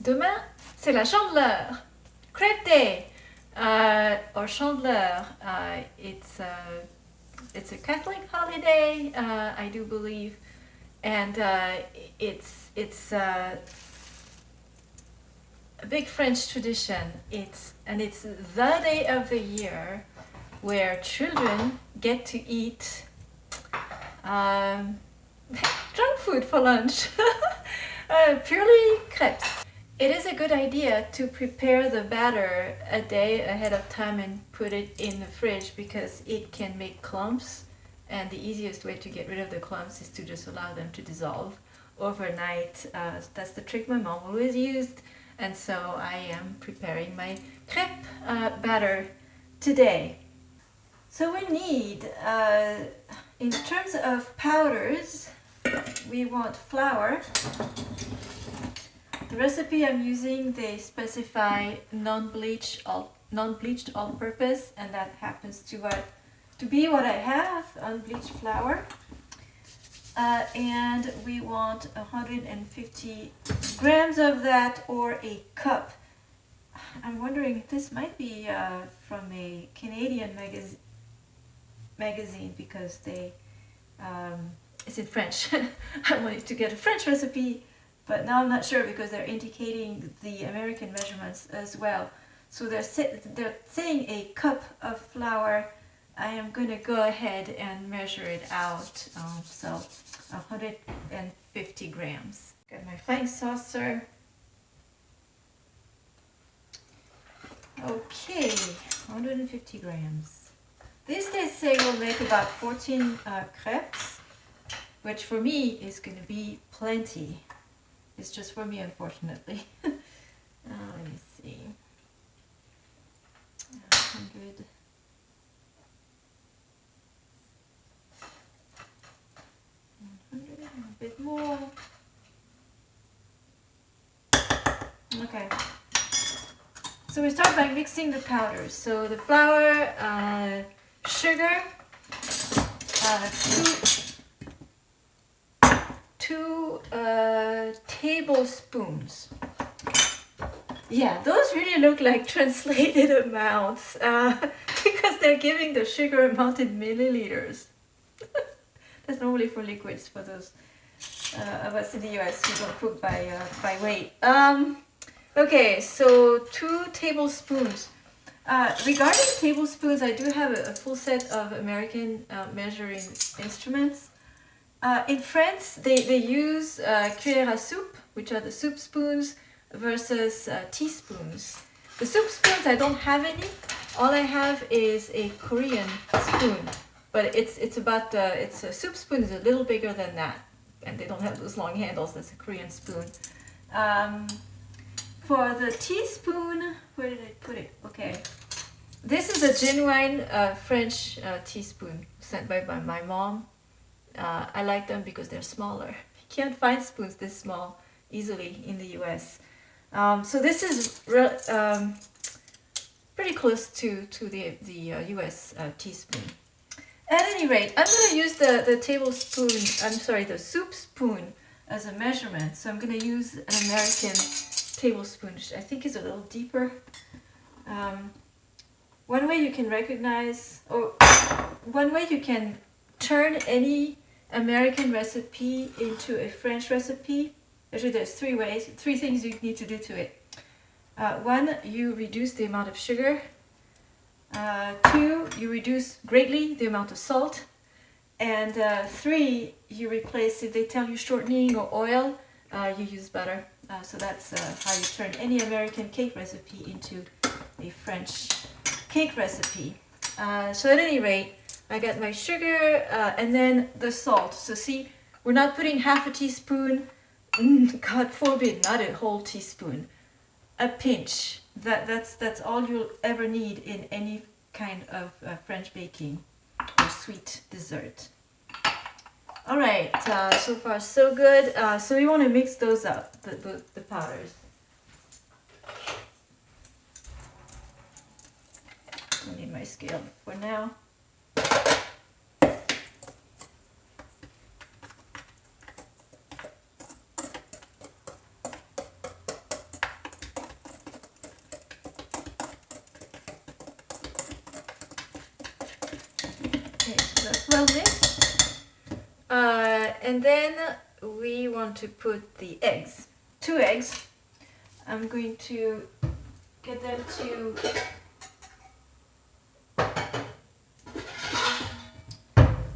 Demain, c'est la chandeleur. Crepe day or chandeleur. It's a Catholic holiday, I do believe, and it's a big French tradition. It's the day of the year where children get to eat junk food for lunch. Purely crepes. It is a good idea to prepare the batter a day ahead of time and put it in the fridge because it can make clumps, and the easiest way to get rid of the clumps is to just allow them to dissolve overnight. That's the trick my mom always used, and so I am preparing my crepe batter today. So we need, in terms of powders, we want flour. The recipe I'm using, they specify non-bleached all-purpose, and that happens to be what I have, unbleached flour. And we want 150 grams of that, or a cup. I'm wondering if this might be from a Canadian magazine because they it's in French. I wanted to get a French recipe, but now I'm not sure because they're indicating the American measurements as well. So they're saying a cup of flour. I am going to go ahead and measure it out. So 150 grams. Got my flying saucer. Okay, 150 grams. This they say will make about 14 crepes, which for me is going to be plenty. It's just for me, unfortunately. Let me see. 100. A bit more. Okay. So we start by mixing the powders. So the flour, sugar, two tablespoons. Yeah, those really look like translated amounts because they're giving the sugar amount in milliliters. That's normally for liquids for those of us in the US who don't cook by weight. Okay, so 2 tablespoons. Regarding tablespoons, I do have a full set of American measuring instruments. In France, they use cuillère à soupe, which are the soup spoons, versus teaspoons. The soup spoons, I don't have any. All I have is a Korean spoon, but it's a soup spoon is a little bigger than that, and they don't have those long handles. That's a Korean spoon. For the teaspoon, where did I put it? Okay, this is a genuine French teaspoon sent by my mom. I like them because they're smaller. You can't find spoons this small easily in the US. So this is pretty close to the US teaspoon. At any rate, I'm going to use the soup spoon as a measurement. So I'm going to use an American tablespoon, which I think is a little deeper. One way you can recognize, or one way you can turn any American recipe into a French recipe. Actually, there's 3 things you need to do to it. 1, you reduce the amount of sugar. 2, you reduce greatly the amount of salt. And 3, you replace, if they tell you shortening or oil, you use butter. So that's how you turn any American cake recipe into a French cake recipe. So at any rate, I got my sugar and then the salt. So see, we're not putting half a teaspoon. God forbid, not a whole teaspoon. A pinch. That's all you'll ever need in any kind of French baking or sweet dessert. All right, so far so good. So we want to mix those up, the powders. I need my scale for now. that's well mixed. And then we want to put the eggs. 2 eggs. I'm going to get them to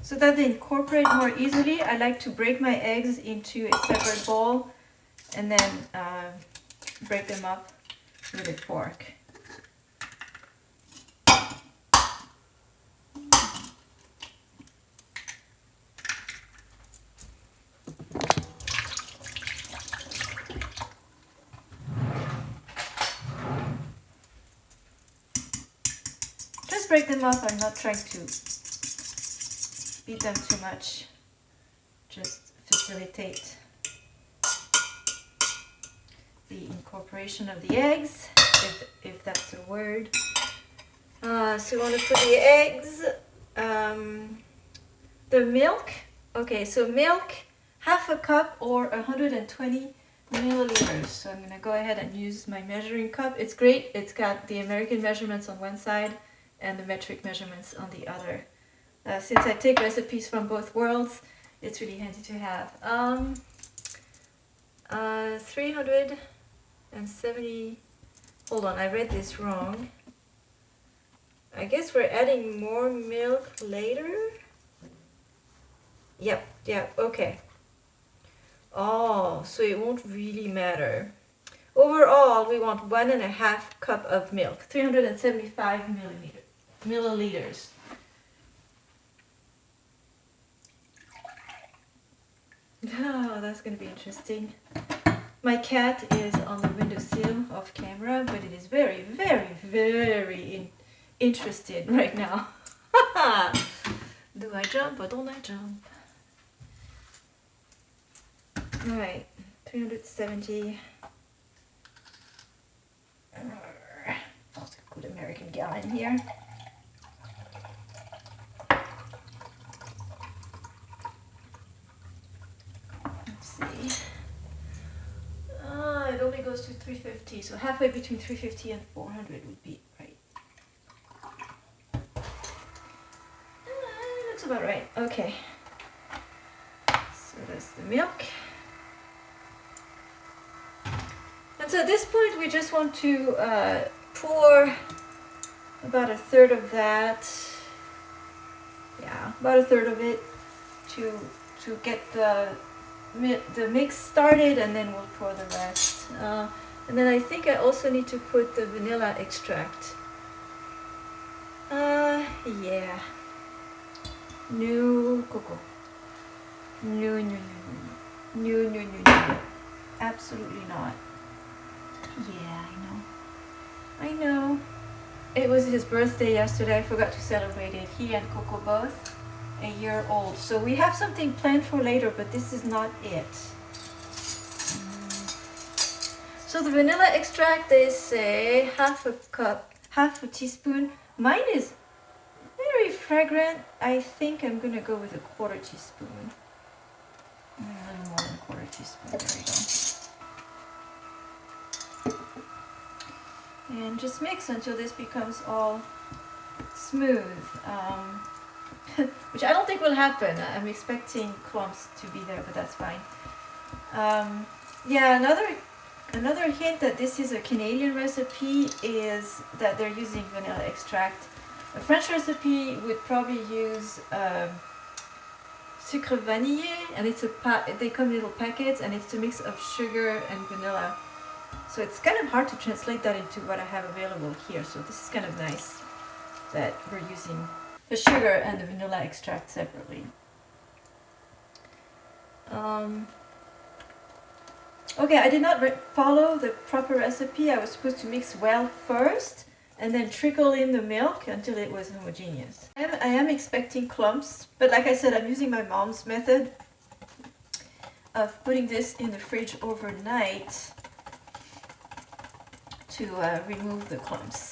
so that they incorporate more easily. I like to break my eggs into a separate bowl and then break them up with a fork. Just break them up. I'm not trying to beat them too much. Just facilitate the incorporation of the eggs, if that's a word. So we want to put the eggs, the milk. Okay, so milk, 1/2 cup or 120 milliliters. So I'm going to go ahead and use my measuring cup. It's great. It's got the American measurements on one side and the metric measurements on the other. Since I take recipes from both worlds, it's really handy to have. 370, hold on, I read this wrong. I guess we're adding more milk later? Yep, okay. Oh, so it won't really matter. Overall, we want 1.5 cup of milk, 375 milliliters. Oh, that's going to be interesting. My cat is on the windowsill off camera, but it is very, very, very interested right now. Do I jump or don't I jump? Alright, 370. That's a good American gallon here. Let's see. It only goes to 350, so halfway between 350 and 400 would be right. Looks about right. Okay. So that's the milk. And so at this point we just want to pour about 1/3 of that. Yeah, about 1/3 of it to get the mix started, and then we'll pour the rest. And then I think I also need to put the vanilla extract. Yeah. No cocoa. No. Absolutely not. Yeah, I know. It was his birthday yesterday. I forgot to celebrate it. He and Coco both a year old. So we have something planned for later, but this is not it. So the vanilla extract, they say 1/2 cup, 1/2 teaspoon. Mine is very fragrant. I think I'm gonna go with 1/4 teaspoon. A little more than 1/4 teaspoon. There we go. And just mix until this becomes all smooth. Which I don't think will happen. I'm expecting clumps to be there, but that's fine. Yeah, another hint that this is a Canadian recipe is that they're using vanilla extract. A French recipe would probably use sucre vanillé, and they come in little packets, and it's a mix of sugar and vanilla. So it's kind of hard to translate that into what I have available here. So this is kind of nice that we're using the sugar and the vanilla extract separately. Okay, I did not follow the proper recipe. I was supposed to mix well first and then trickle in the milk until it was homogeneous. I am expecting clumps, but like I said, I'm using my mom's method of putting this in the fridge overnight to remove the clumps.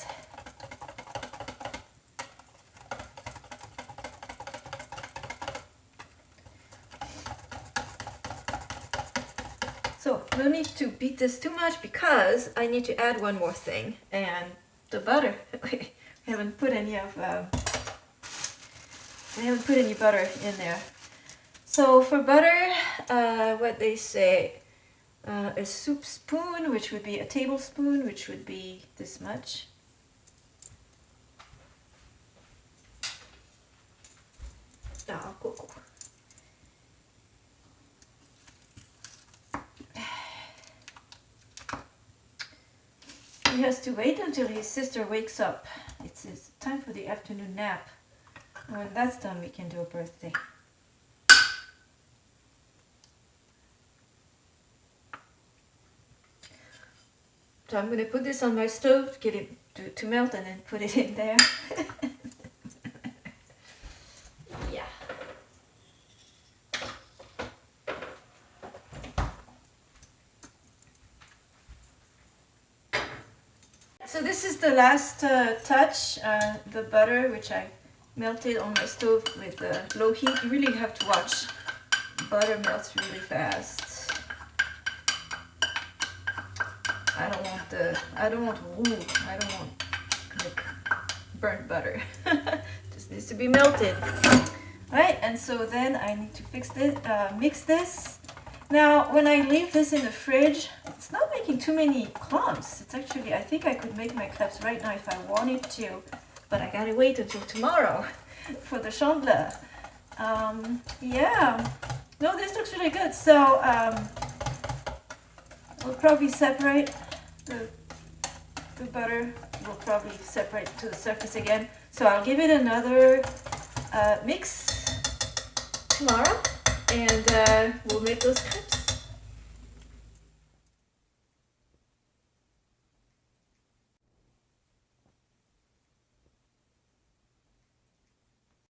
So no need to beat this too much because I need to add one more thing, and the butter. We haven't put any of I haven't put any butter in there. So for butter, what they say, a soup spoon, which would be a tablespoon, which would be this much. He has to wait until his sister wakes up. It's time for the afternoon nap. When that's done, we can do a birthday. So I'm going to put this on my stove, get it to melt, and then put it in there. Yeah. So this is the last touch, the butter, which I melted on my stove with low heat. You really have to watch. Butter melts really fast. I don't want like burnt butter. Just needs to be melted. Right, and so then I need to mix this. Now, when I leave this in the fridge, it's not making too many clumps. It's actually, I think I could make my crepes right now if I wanted to, but I gotta wait until tomorrow for the chandeleur. Yeah, no, this looks really good. So I'll probably separate the butter. Will probably separate to the surface again. So I'll give it another mix tomorrow, and we'll make those crepes.